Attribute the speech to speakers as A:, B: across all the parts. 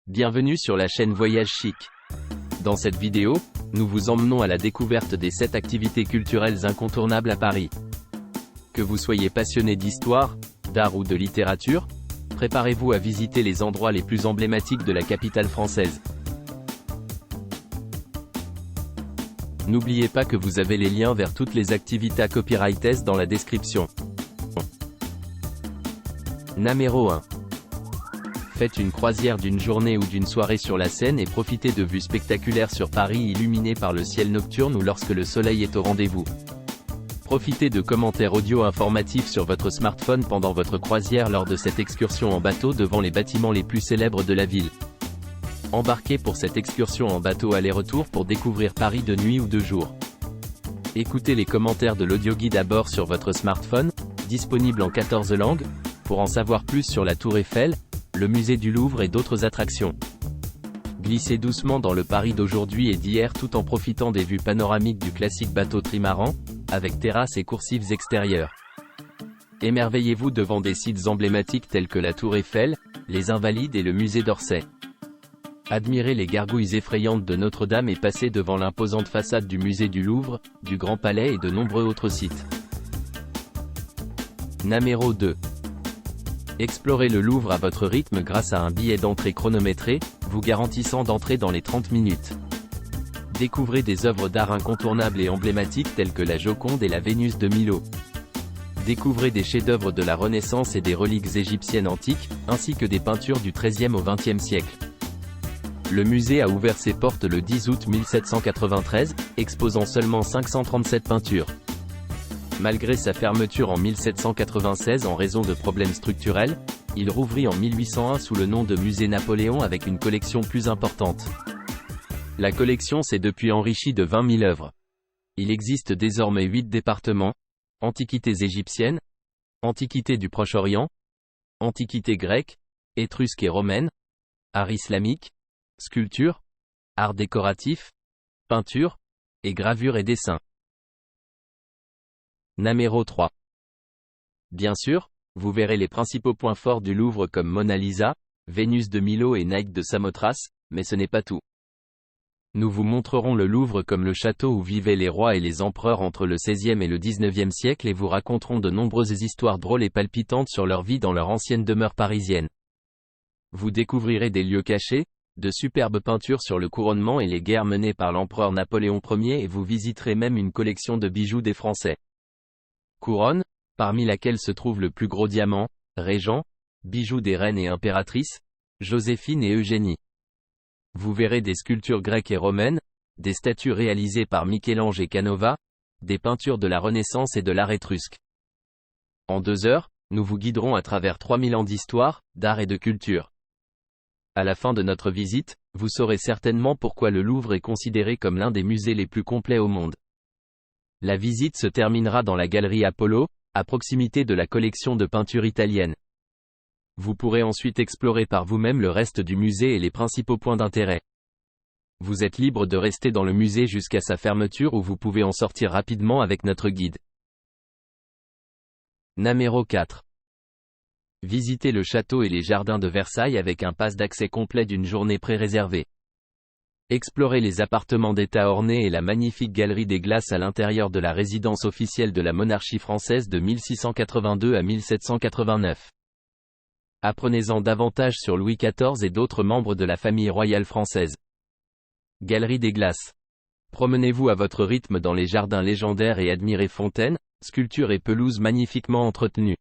A: Bienvenue sur la chaîne Voyage Chic. Dans cette vidéo, nous vous emmenons à la découverte des 7 activités culturelles incontournables à Paris. Que vous soyez passionné d'histoire, d'art ou de littérature, préparez-vous à visiter les endroits les plus emblématiques de la capitale française. N'oubliez pas que vous avez les liens vers toutes les activités copyrightées dans la description. Numéro 1. Faites une croisière d'une journée ou d'une soirée sur la Seine et profitez de vues spectaculaires sur Paris illuminées par le ciel nocturne ou lorsque le soleil est au rendez-vous. Profitez de commentaires audio informatifs sur votre smartphone pendant votre croisière lors de cette excursion en bateau devant les bâtiments les plus célèbres de la ville. Embarquez pour cette excursion en bateau aller-retour pour découvrir Paris de nuit ou de jour. Écoutez les commentaires de l'audioguide à bord sur votre smartphone, disponible en 14 langues, pour en savoir plus sur la Tour Eiffel, le musée du Louvre et d'autres attractions. Glissez doucement dans le Paris d'aujourd'hui et d'hier tout en profitant des vues panoramiques du classique bateau trimaran, avec terrasses et coursives extérieures. Émerveillez-vous devant des sites emblématiques tels que la Tour Eiffel, les Invalides et le musée d'Orsay. Admirez les gargouilles effrayantes de Notre-Dame et passez devant l'imposante façade du musée du Louvre, du Grand Palais et de nombreux autres sites. Numéro 2. Explorez le Louvre à votre rythme grâce à un billet d'entrée chronométré, vous garantissant d'entrer dans les 30 minutes. Découvrez des œuvres d'art incontournables et emblématiques telles que la Joconde et la Vénus de Milo. Découvrez des chefs-d'œuvre de la Renaissance et des reliques égyptiennes antiques, ainsi que des peintures du XIIIe au XXe siècle. Le musée a ouvert ses portes le 10 août 1793, exposant seulement 537 peintures. Malgré sa fermeture en 1796 en raison de problèmes structurels, il rouvrit en 1801 sous le nom de Musée Napoléon avec une collection plus importante. La collection s'est depuis enrichie de 20 000 œuvres. Il existe désormais 8 départements: antiquités égyptiennes, antiquités du Proche-Orient, antiquités grecques, étrusques et romaines, art islamique, sculpture, art décoratif, peinture, et gravure et dessin. Numéro 3. Bien sûr, vous verrez les principaux points forts du Louvre comme Mona Lisa, Vénus de Milo et Nike de Samothrace, mais ce n'est pas tout. Nous vous montrerons le Louvre comme le château où vivaient les rois et les empereurs entre le XVIe et le XIXe siècle et vous raconterons de nombreuses histoires drôles et palpitantes sur leur vie dans leur ancienne demeure parisienne. Vous découvrirez des lieux cachés, de superbes peintures sur le couronnement et les guerres menées par l'empereur Napoléon Ier et vous visiterez même une collection de bijoux des Français. Couronne, parmi laquelle se trouve le plus gros diamant, Régent, bijoux des reines et impératrices, Joséphine et Eugénie. Vous verrez des sculptures grecques et romaines, des statues réalisées par Michel-Ange et Canova, des peintures de la Renaissance et de l'art étrusque. En 2 heures, nous vous guiderons à travers 3000 ans d'histoire, d'art et de culture. À la fin de notre visite, vous saurez certainement pourquoi le Louvre est considéré comme l'un des musées les plus complets au monde. La visite se terminera dans la galerie Apollo, à proximité de la collection de peintures italiennes. Vous pourrez ensuite explorer par vous-même le reste du musée et les principaux points d'intérêt. Vous êtes libre de rester dans le musée jusqu'à sa fermeture ou vous pouvez en sortir rapidement avec notre guide. Numéro 4. Visitez le château et les jardins de Versailles avec un pass d'accès complet d'une journée pré-réservée. Explorez les appartements d'État ornés et la magnifique galerie des glaces à l'intérieur de la résidence officielle de la monarchie française de 1682 à 1789. Apprenez-en davantage sur Louis XIV et d'autres membres de la famille royale française. Galerie des glaces. Promenez-vous à votre rythme dans les jardins légendaires et admirez fontaines, sculptures et pelouses magnifiquement entretenues.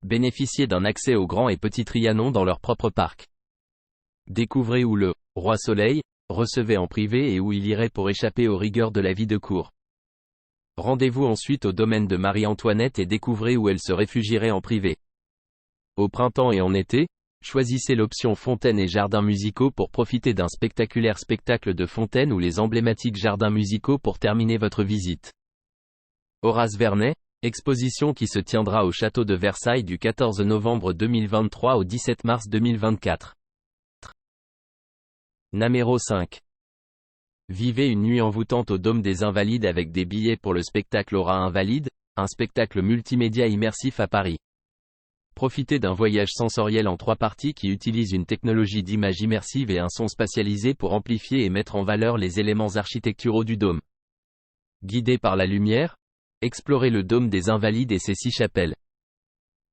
A: Bénéficiez d'un accès aux grands et petits Trianon dans leur propre parc. Découvrez où le Roi Soleil recevait en privé et où il irait pour échapper aux rigueurs de la vie de cour. Rendez-vous ensuite au domaine de Marie-Antoinette et découvrez où elle se réfugierait en privé. Au printemps et en été, choisissez l'option fontaines et jardins musicaux pour profiter d'un spectaculaire spectacle de fontaines ou les emblématiques jardins musicaux pour terminer votre visite. Horace Vernet, exposition qui se tiendra au château de Versailles du 14 novembre 2023 au 17 mars 2024. Numéro 5. Vivez une nuit envoûtante au Dôme des Invalides avec des billets pour le spectacle Aura Invalide, un spectacle multimédia immersif à Paris. Profitez d'un voyage sensoriel en 3 parties qui utilise une technologie d'image immersive et un son spatialisé pour amplifier et mettre en valeur les éléments architecturaux du dôme. Guidé par la lumière, explorez le dôme des Invalides et ses 6 chapelles.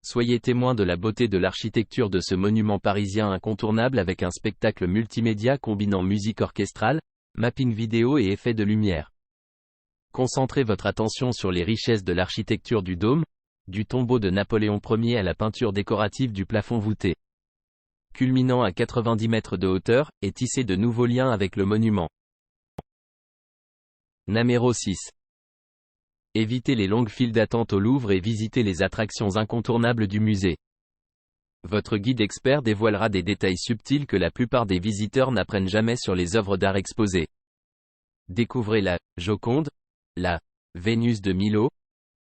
A: Soyez témoin de la beauté de l'architecture de ce monument parisien incontournable avec un spectacle multimédia combinant musique orchestrale, mapping vidéo et effets de lumière. Concentrez votre attention sur les richesses de l'architecture du dôme, du tombeau de Napoléon Ier à la peinture décorative du plafond voûté. Culminant à 90 mètres de hauteur, et tissez de nouveaux liens avec le monument. Numéro 6. Évitez les longues files d'attente au Louvre et visitez les attractions incontournables du musée. Votre guide expert dévoilera des détails subtils que la plupart des visiteurs n'apprennent jamais sur les œuvres d'art exposées. Découvrez la Joconde, la Vénus de Milo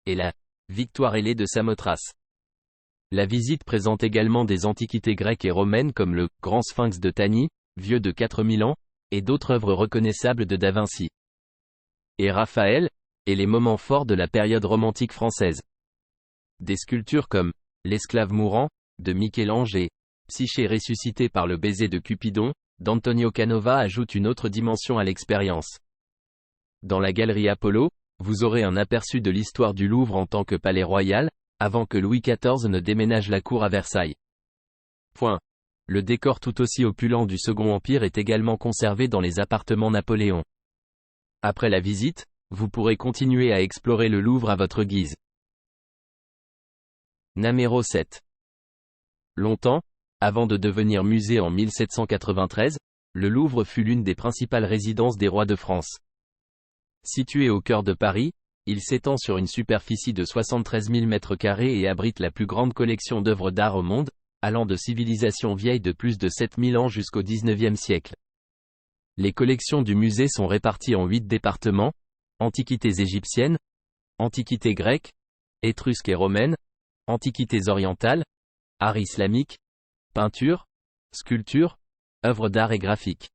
A: et la Victoire ailée de Samothrace. La visite présente également des antiquités grecques et romaines comme le Grand Sphinx de Tani, vieux de 4000 ans, et d'autres œuvres reconnaissables de Da Vinci. Et Raphaël, et les moments forts de la période romantique française. Des sculptures comme L'esclave mourant, de Michel-Ange et Psyché ressuscité par le baiser de Cupidon, d'Antonio Canova ajoutent une autre dimension à l'expérience. Dans la galerie Apollo, vous aurez un aperçu de l'histoire du Louvre en tant que palais royal, avant que Louis XIV ne déménage la cour à Versailles. Le décor tout aussi opulent du Second Empire est également conservé dans les appartements Napoléon. Après la visite, vous pourrez continuer à explorer le Louvre à votre guise. Numéro 7. Longtemps, avant de devenir musée en 1793, le Louvre fut l'une des principales résidences des rois de France. Situé au cœur de Paris, il s'étend sur une superficie de 73 000 m² et abrite la plus grande collection d'œuvres d'art au monde, allant de civilisations vieilles de plus de 7000 ans jusqu'au XIXe siècle. Les collections du musée sont réparties en 8 départements: antiquités égyptiennes, antiquités grecques, étrusques et romaines, antiquités orientales, art islamique, peinture, sculpture, œuvres d'art et graphique.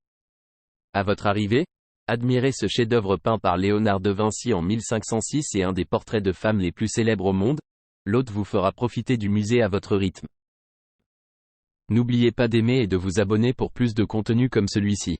A: À votre arrivée, admirez ce chef-d'œuvre peint par Léonard de Vinci en 1506 et un des portraits de femmes les plus célèbres au monde. L'hôte vous fera profiter du musée à votre rythme. N'oubliez pas d'aimer et de vous abonner pour plus de contenu comme celui-ci.